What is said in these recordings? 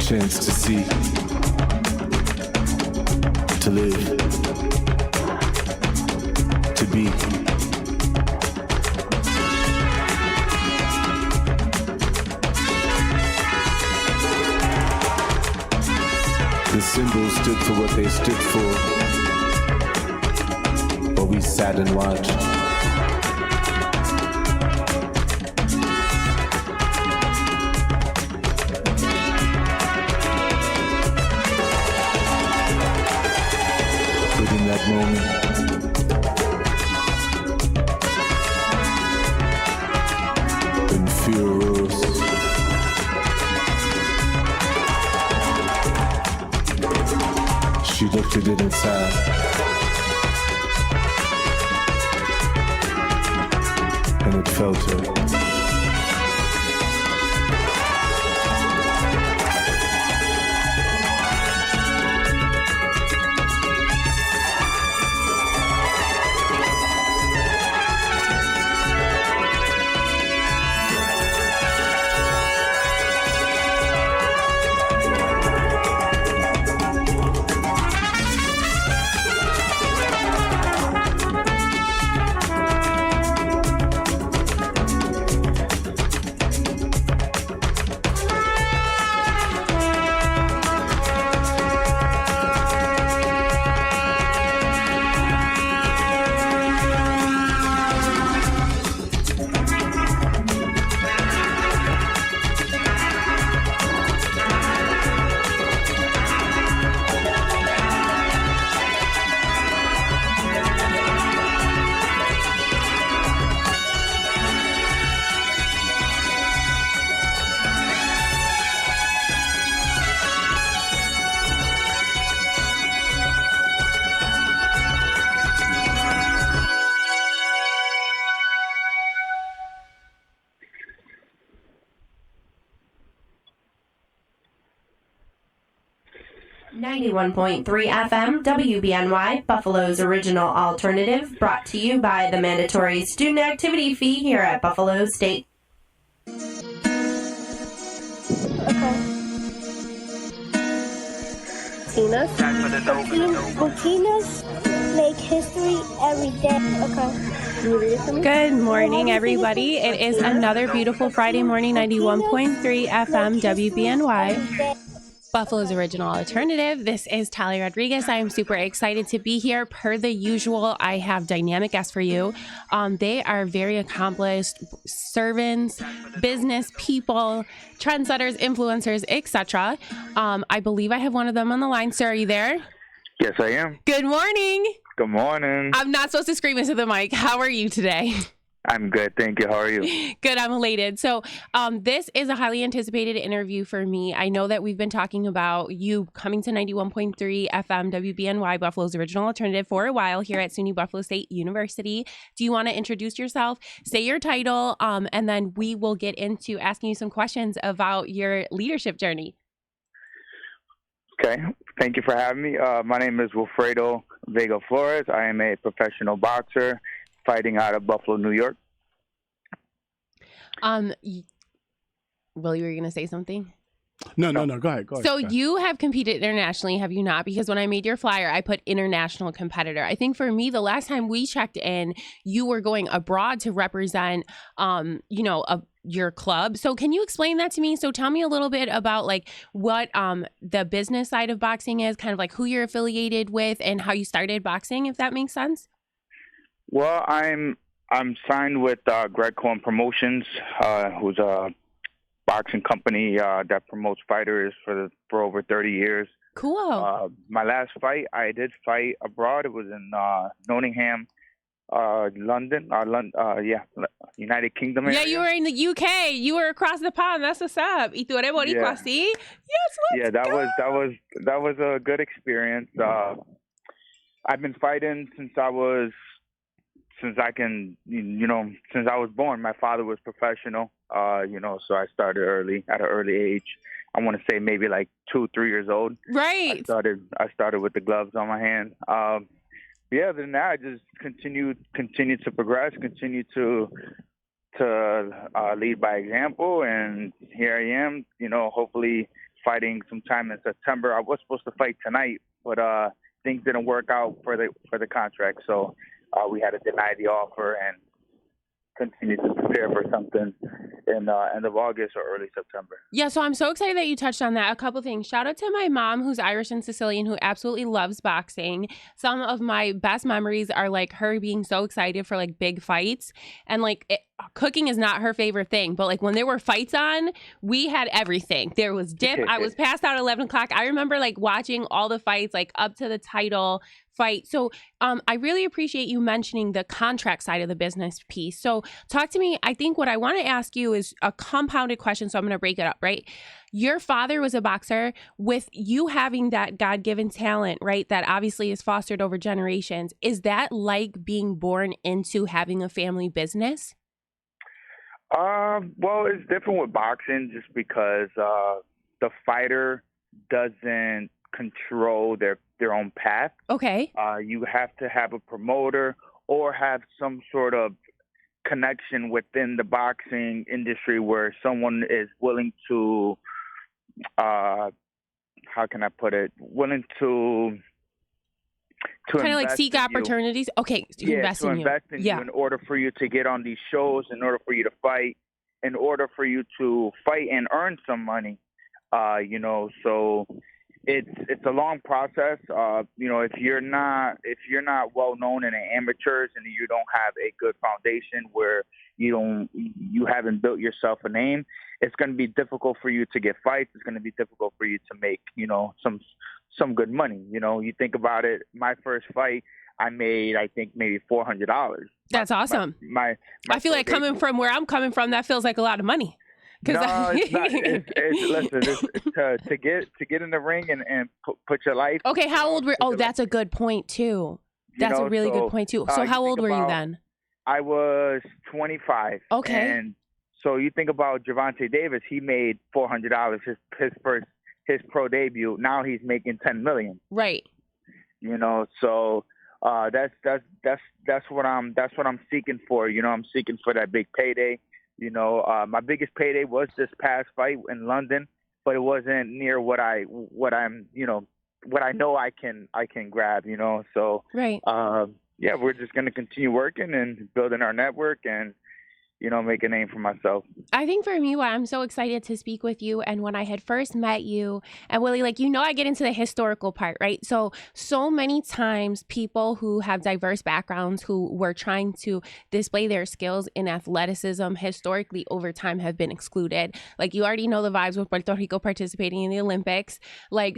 chance to see, to live, to be. The symbols stood for what they stood for, but we sat and watched. But in that moment, when fear rose, she looked at it inside. And it felt her. .3 FM, WBNY, Buffalo's original alternative, brought to you by the mandatory student activity fee here at Buffalo State. Okay. Volcanoes make history every day. Okay. Can you read it to me? Good morning, everybody. It is another beautiful Friday morning, 91.3 FM, WBNY. Buffalo's original alternative. This is Talia Rodriguez. I am super excited to be here. Per the usual, I have dynamic guests for you. They are very accomplished servants, business people, trendsetters, influencers, etc. I believe I have one of them on the line. Sir, are you there? Yes, I am. Good morning. Good morning. I'm not supposed to scream into the mic. How are you today? I'm good, thank you. How are you? Good, I'm elated. So this is a highly anticipated interview for me. I know that we've been talking about you coming to 91.3 FM WBNY, Buffalo's original alternative, for a while here at SUNY Buffalo State University. Do you want to introduce yourself, say your title, and then we will get into asking you some questions about your leadership journey? Okay, thank you for having me. My name is Wilfredo Vega Flores. I am a professional boxer fighting out of Buffalo, New York. Will, you were going to say something? No. Go ahead. So you have competed internationally, have you not? Because when I made your flyer, I put international competitor. I think for me, the last time we checked in, you were going abroad to represent, your club. So can you explain that to me? So tell me a little bit about like what the business side of boxing is, kind of like who you're affiliated with and how you started boxing, if that makes sense. Well, I'm signed with Greg Cohen Promotions, who's a boxing company that promotes fighters for over 30 years. Cool. My last fight, I did fight abroad. It was in Nottingham, London, United Kingdom area. Yeah, you were in the UK. You were across the pond. That's what's up. Y tú eres boricua, ¿sí? Yes, let's go. That was a good experience. I've been fighting since I was born. My father was professional, so I started early, at an early age. I want to say maybe like 2-3 years old. Right. I started with the gloves on my hand. Other than that, I just continued to progress, continue to lead by example, and here I am, hopefully fighting sometime in September. I was supposed to fight tonight, but things didn't work out for the contract, so we had to deny the offer and continue to prepare for something in end of August or early September. Yeah, so I'm so excited that you touched on that. A couple things. Shout out to my mom, who's Irish and Sicilian, who absolutely loves boxing. Some of my best memories are like her being so excited for like big fights, and like cooking is not her favorite thing, but like when there were fights on, we had everything. There was dip. I was passed out at 11 o'clock. I remember like watching all the fights like up to the title fight. So I really appreciate you mentioning the contract side of the business piece. So talk to me. I think what I want to ask you is a compounded question. So I'm going to break it up, right? Your father was a boxer. With you having that God-given talent, right, that obviously is fostered over generations, is that like being born into having a family business? Well, it's different with boxing just because the fighter doesn't control their own path. Okay. You have to have a promoter or have some sort of connection within the boxing industry where someone is willing to, how can I put it, willing to kind of like seek opportunities. Okay, to invest in you in order for you to get on these shows, in order for you to fight, in order for you to fight and earn some money. So it's a long process. If you're not well known in the amateurs and you don't have a good foundation where you haven't built yourself a name, it's going to be difficult for you to get fights. It's going to be difficult for you to make some good money. You think about it. My first fight, I made I think maybe $400. That's awesome. My I feel like coming from where I'm coming from, that feels like a lot of money. No, it's not. Listen, to get in the ring and put your life. Okay, how old were? Oh, that's a good point too. That's a really good point too. So how old were you then? I was 25. Okay. And so you think about Gervonta Davis. He made $400 his pro debut. Now he's making $10 million. Right. So that's what I'm seeking for. I'm seeking for that big payday. My biggest payday was this past fight in London, but it wasn't near what I know I can grab. So right. We're just gonna continue working and building our network and make a name for myself. I think for me, why I'm so excited to speak with you, and when I had first met you, and Willie, I get into the historical part, right? So many times people who have diverse backgrounds who were trying to display their skills in athleticism historically over time have been excluded. Like, you already know the vibes with Puerto Rico participating in the Olympics.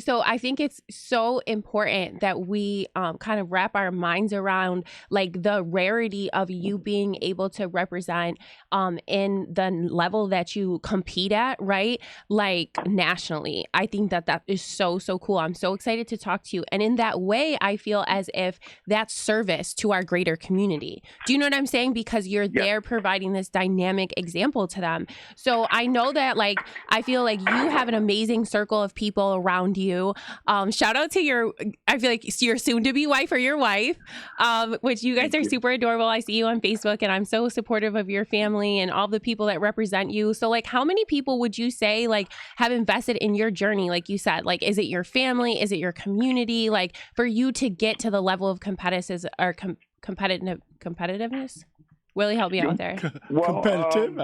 So I think it's so important that we kind of wrap our minds around like the rarity of you being able to represent in the level that you compete at, right? Like nationally. I think that is so cool. I'm so excited to talk to you. And in that way, I feel as if that's service to our greater community. Do you know what I'm saying? Because you're there providing this dynamic example to them. So I know that I feel like you have an amazing circle of people around you. Shout out to I feel like your soon to be wife or your wife, which you guys are super adorable. I see you on Facebook and I'm so supportive of your family and all the people that represent you. So how many people would you say have invested in your journey? Like you said, is it your family? Is it your community? For you to get to the level of competitiveness? Willie, help me out there. Competitive?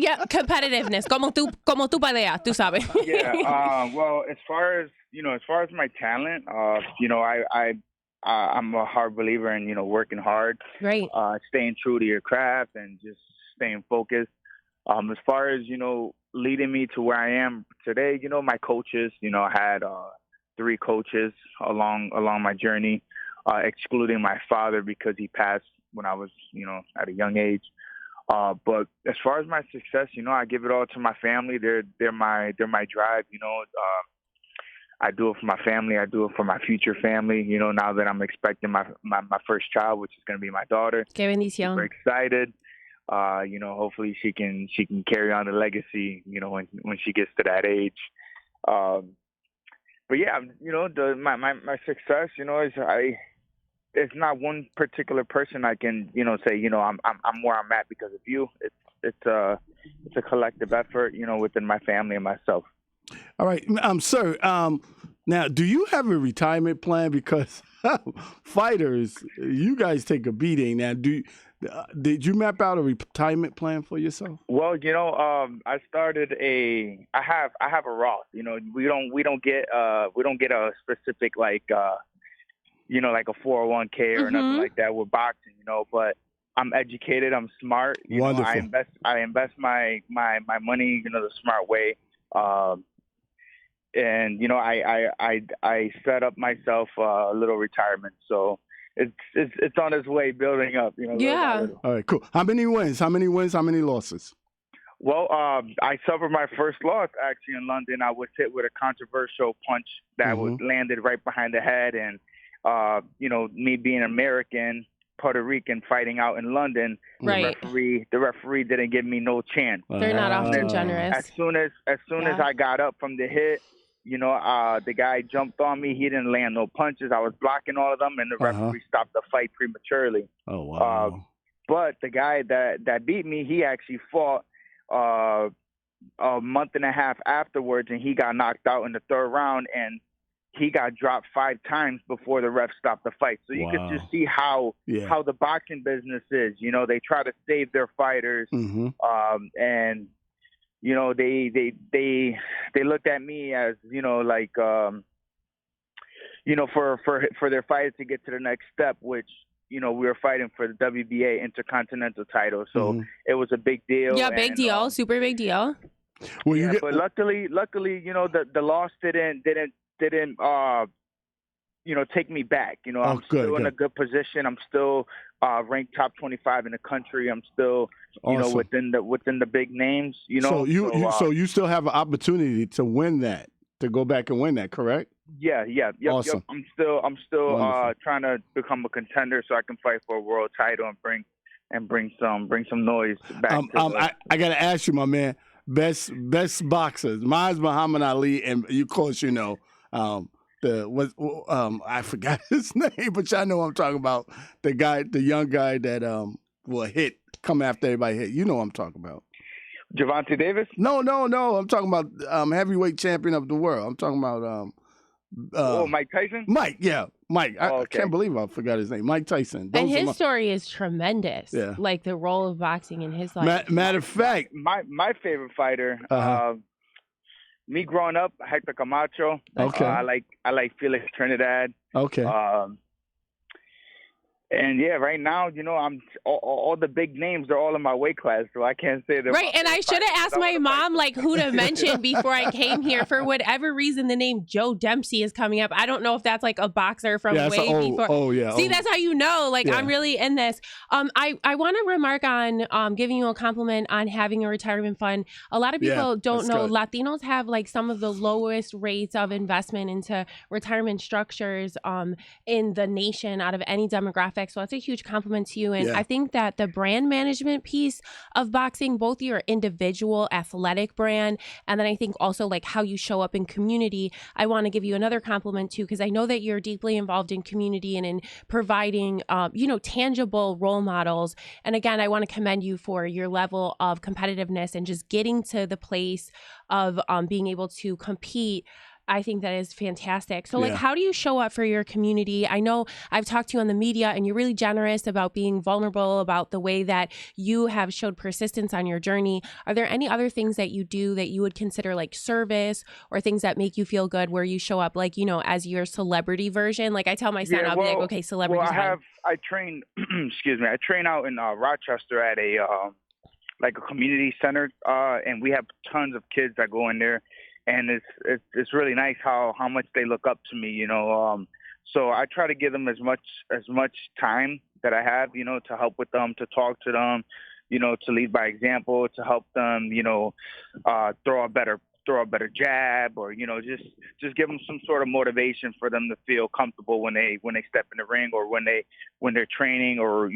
Yeah, competitiveness. Como tú peleas, tú sabes. Yeah. Well, as far as my talent, I'm a hard believer in working hard, right? Staying true to your craft and just staying focused. As far as leading me to where I am today, my coaches. I had 3 coaches along my journey, excluding my father because he passed when I was at a young age. But as far as my success, I give it all to my family. They're my drive. I do it for my family. I do it for my future family. Now that I'm expecting my first child, which is going to be my daughter. Qué bendición. Super excited. Hopefully she can carry on the legacy. When she gets to that age. But yeah, my success. It's not one particular person I can say. I'm where I'm at because of you. It's a collective effort. Within my family and myself. All right, sir. Now, do you have a retirement plan? Because fighters, you guys take a beating. Now, did you map out a retirement plan for yourself? Well, I started I have a Roth. We don't get a specific like like a 401k or nothing like that with boxing. But I'm educated. I'm smart. Wonderful. I invest my money the smart way. And I set up myself a little retirement. So it's on its way building up. Little by little. All right, cool. How many wins? How many losses? Well, I suffered my first loss actually in London. I was hit with a controversial punch that was landed right behind the head, and me being American, Puerto Rican, fighting out in London, Right. the referee didn't give me no chance. They're not often generous. As soon as I got up from the hit, the guy jumped on me. He didn't land no punches. I was blocking all of them, and the referee stopped the fight prematurely. Oh wow! But the guy that beat me, he actually fought a month and a half afterwards, and he got knocked out in the third round, and he got dropped 5 times before the ref stopped the fight. So you could just see how the boxing business is. They try to save their fighters, and they looked at me as for their fighters to get to the next step, which we were fighting for the WBA Intercontinental title, so it was a big deal. Yeah, big deal, super big deal. Well, but luckily, the loss didn't take me back. I'm still in a good position. I'm still ranked top 25 in the country. I'm still, within the big names. So you still have an opportunity to win that, to go back and win that, correct? Yeah. Awesome. I'm still trying to become a contender so I can fight for a world title and bring some noise back. I gotta ask you, my man, best boxers. Mine's Muhammad Ali, and you, of course, I forgot his name, but y'all know what I'm talking about. The young guy that will come after everybody hit. You know what I'm talking about. Gervonta Davis? No. I'm talking about heavyweight champion of the world. I'm talking about Mike Tyson? Mike. I can't believe I forgot his name. Mike Tyson. And his story is tremendous. Yeah. Like the role of boxing in his life. Matter of fact, my favorite fighter, me growing up, Hector Camacho. Okay. I like Felix Trinidad. Okay. And yeah, right now, I'm all the big names are all in my weight class, so I can't say that. Right, and I should have asked my mom who to mention before I came here. For whatever reason, the name Joe Dempsey is coming up. I don't know if that's like a boxer from way before. Oh yeah. See, that's how you know. I'm really in this. I want to remark on giving you a compliment on having a retirement fund. A lot of people don't know Latinos have some of the lowest rates of investment into retirement structures in the nation out of any demographic. So that's a huge compliment to you. And I think that the brand management piece of boxing, both your individual athletic brand, and then I think also how you show up in community, I want to give you another compliment too, because I know that you're deeply involved in community and in providing, tangible role models. And again, I want to commend you for your level of competitiveness and just getting to the place of being able to compete. I think that is fantastic. So how do you show up for your community? I know I've talked to you on the media and you're really generous about being vulnerable about the way that you have showed persistence on your journey. Are there any other things that you do that you would consider service or things that make you feel good where you show up as your celebrity version? I tell my son, I'll be okay, celebrity time. I train, excuse me, I train out in Rochester at a community center, and we have tons of kids that go in there. And it's really nice how much they look up to me, So I try to give them as much time that I have, to help with them, to talk to them, to lead by example, to help them, throw a better jab, or just give them some sort of motivation for them to feel comfortable when they step in the ring, or when they're training, or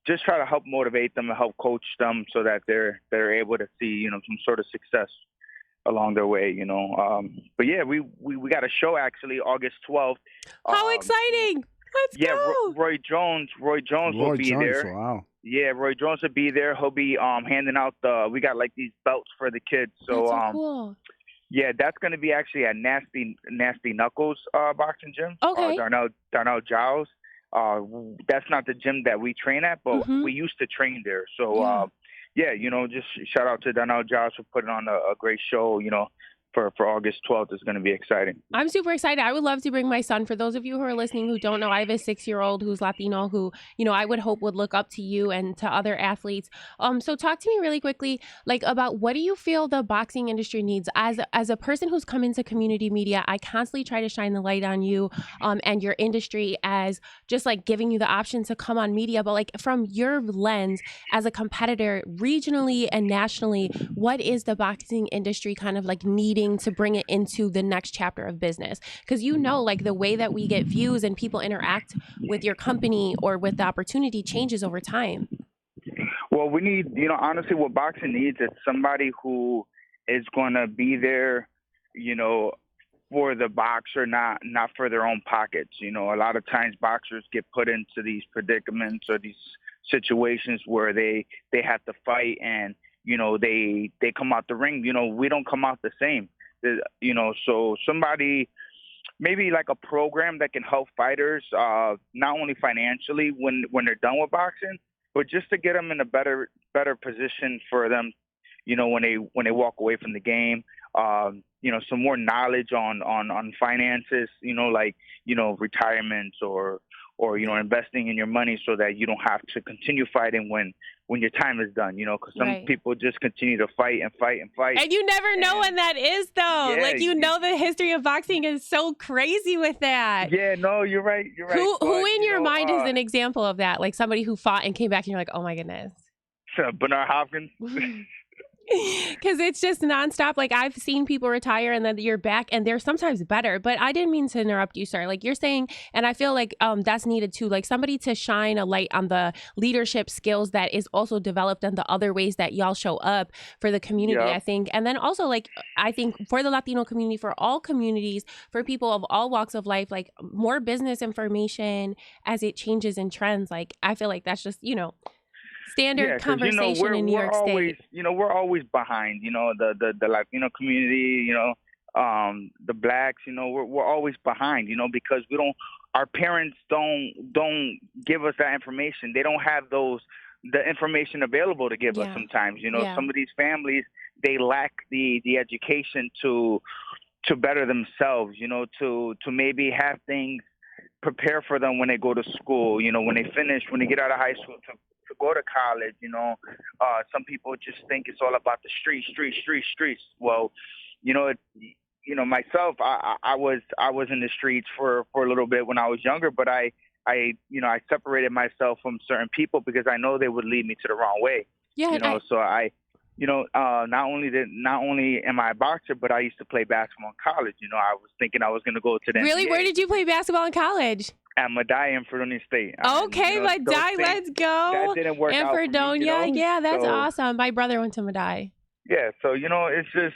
just try to help motivate them and help coach them so that they're able to see some sort of success along their way, But yeah, we got a show actually August 12th. How exciting! Let's go. Roy Jones will be there. Wow. Yeah, Roy Jones will be there. He'll be handing out we got these belts for the kids. So That's so cool. Yeah, that's going to be actually at Nasty Knuckles boxing gym. Okay. Darnell Giles. That's not the gym that we train at, but we used to train there. So yeah, just shout out to Darnell Giles for putting on a great show. For August 12th is going to be exciting. I'm super excited. I would love to bring my son. For those of you who are listening who don't know, I have a 6-year-old who's Latino who, I would hope would look up to you and to other athletes. So talk to me really quickly, like about what do you feel the boxing industry needs? As a person who's come into community media, I constantly try to shine the light on you and your industry as just like giving you the option to come on media. But like from your lens as a competitor regionally and nationally, what is the boxing industry kind of like needing to bring it into the next chapter of business? Because like the way that we get views and people interact with your company or with the opportunity changes over time. Well, we need, honestly, what boxing needs is somebody who is going to be there, for the boxer, not for their own pockets. A lot of times boxers get put into these predicaments or these situations where they have to fight and they come out the ring. We don't come out the same. So somebody, maybe like a program that can help fighters, not only financially when they're done with boxing, but just to get them in a better position for them, when they walk away from the game. Some more knowledge on finances, retirements or investing in your money so that you don't have to continue fighting when your time is done, because some people just continue to fight and fight and fight. And you never know when that is, though. Yeah, the history of boxing is so crazy with that. Yeah, no, you're right. Who in your mind is an example of that? Like somebody who fought and came back and you're like, oh my goodness. Bernard Hopkins. Because it's just nonstop. Like I've seen people retire and then you're back and they're sometimes better. But I didn't mean to interrupt you, sir. Like you're saying, and I feel like that's needed too. Like somebody to shine a light on the leadership skills that is also developed and the other ways that y'all show up for the community, I think. And then also like, I think for the Latino community, for all communities, for people of all walks of life, like more business information as it changes and trends. Like I feel like that's just, standard conversation in New York State. We're always behind, the Latino community, the blacks, we're always behind, because our parents don't give us that information. They don't have the information available to give us sometimes, some of these families, they lack the education to better themselves, to maybe have things prepare for them when they go to school, when they get out of high school to go to college. Some people just think it's all about the streets. Well, myself, I was in the streets for a little bit when I was younger, but I separated myself from certain people because I know they would lead me to the wrong way. Yeah. So I not only am I a boxer, but I used to play basketball in college. I was thinking I was going to go to the Really? NBA. Where did you play basketball in college? At Medai in Fredonia State. Okay, Medai, let's go. That didn't work out for me, Yeah, that's awesome. My brother went to Medai. Yeah, so, it's just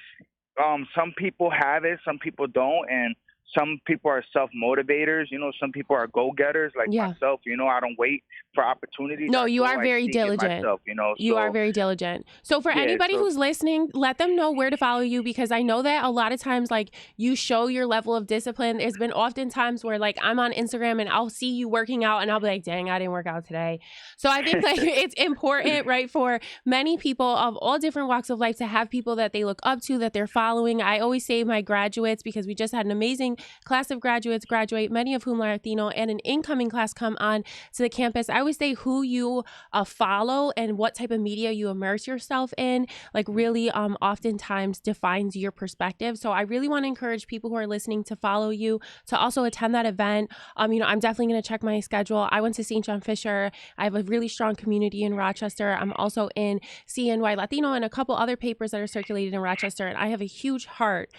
some people have it, some people don't, and some people are self-motivators. Some people are go-getters like myself. I don't wait for opportunities. No, you are very diligent. Myself, you are very diligent. So for anybody who's listening, let them know where to follow you, because I know that a lot of times, like, you show your level of discipline. There's been often times where, like, I'm on Instagram and I'll see you working out and I'll be like, dang, I didn't work out today. So I think like it's important, right, for many people of all different walks of life to have people that they look up to, that they're following. I always say my graduates, because we just had an amazing class of graduates graduate, many of whom are Latino, and an incoming class come on to the campus. I always say who you follow and what type of media you immerse yourself in, like really oftentimes defines your perspective. So I really want to encourage people who are listening to follow you, to also attend that event. I'm definitely going to check my schedule. I went to St. John Fisher. I have a really strong community in Rochester. I'm also in CNY Latino and a couple other papers that are circulated in Rochester. And I have a huge heart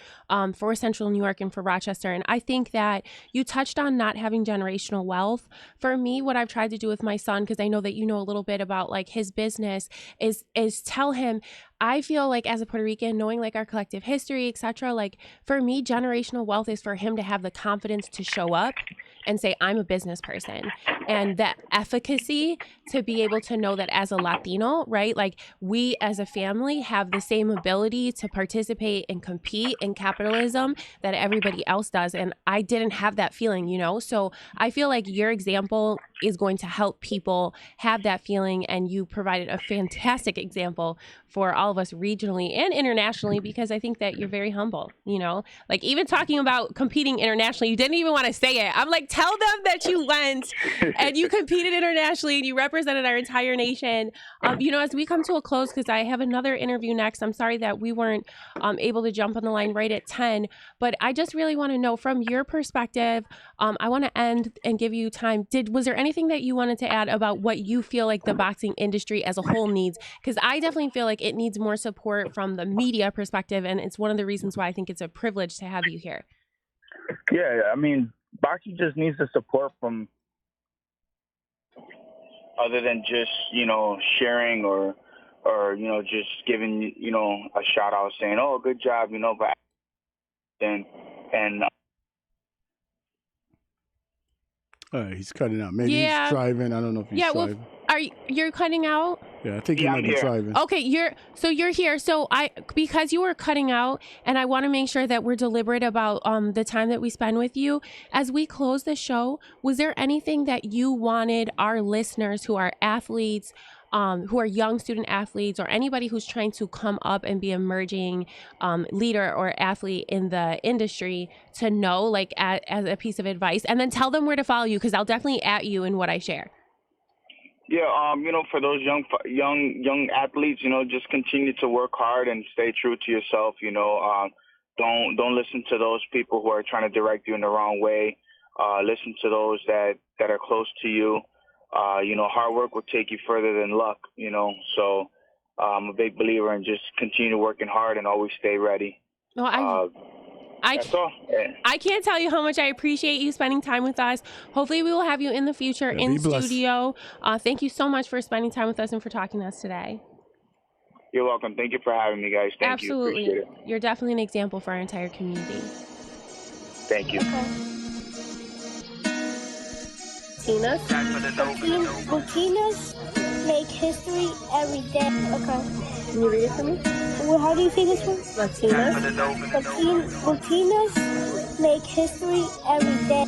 for Central New York and for Rochester. And I think that you touched on not having generational wealth. For me, what I've tried to do with my son, because I know that you know a little bit about like his business, is tell him, I feel like as a Puerto Rican, knowing like our collective history, etc., like for me, generational wealth is for him to have the confidence to show up and say, I'm a business person. And that efficacy to be able to know that as a Latino, right, like we as a family have the same ability to participate and compete in capitalism that everybody else does. And I didn't have that feeling, you know? So I feel like your example is going to help people have that feeling. And you provided a fantastic example for all of us regionally and internationally, because I think that you're very humble, you know, like even talking about competing internationally, you didn't even want to say it. I'm like, tell them that you went and you competed internationally and you represented our entire nation. You know, as we come to a close, because I have another interview next, I'm sorry that we weren't able to jump on the line right at 10, but I just really want to know from your perspective, I want to end and give you time. Was there anything that you wanted to add about what you feel like the boxing industry as a whole needs? Because I definitely feel like it needs more support from the media perspective, and it's one of the reasons why I think it's a privilege to have you here. Yeah, I mean, boxing just needs the support from other than just, you know, sharing or you know, just giving, you know, a shout out saying, oh, good job, you know, but and All right, he's cutting out. Maybe he's driving. I don't know if he's driving. Well, you're cutting out? Yeah, I think he might be driving. Okay, you're here. So because you were cutting out, and I want to make sure that we're deliberate about the time that we spend with you. As we close the show, was there anything that you wanted our listeners who are athletes, who are young student athletes, or anybody who's trying to come up and be emerging leader or athlete in the industry to know, like as a piece of advice, and then tell them where to follow you, because I'll definitely at you in what I share. Yeah, you know, for those young athletes, you know, just continue to work hard and stay true to yourself. You know, don't listen to those people who are trying to direct you in the wrong way. Listen to those that are close to you. You know, hard work will take you further than luck. You know, so I'm a big believer in just continue working hard and always stay ready. Well, that's all. Yeah. I can't tell you how much I appreciate you spending time with us. Hopefully we will have you in the future in studio. Thank you so much for spending time with us and for talking to us today. You're welcome. Thank you for having me, guys. Thank you. Absolutely. Appreciate it. You're definitely an example for our entire community. Thank you. Latinas make history every day. Okay. Can you read it for me? Well, how do you say this one? Latinas make history every day.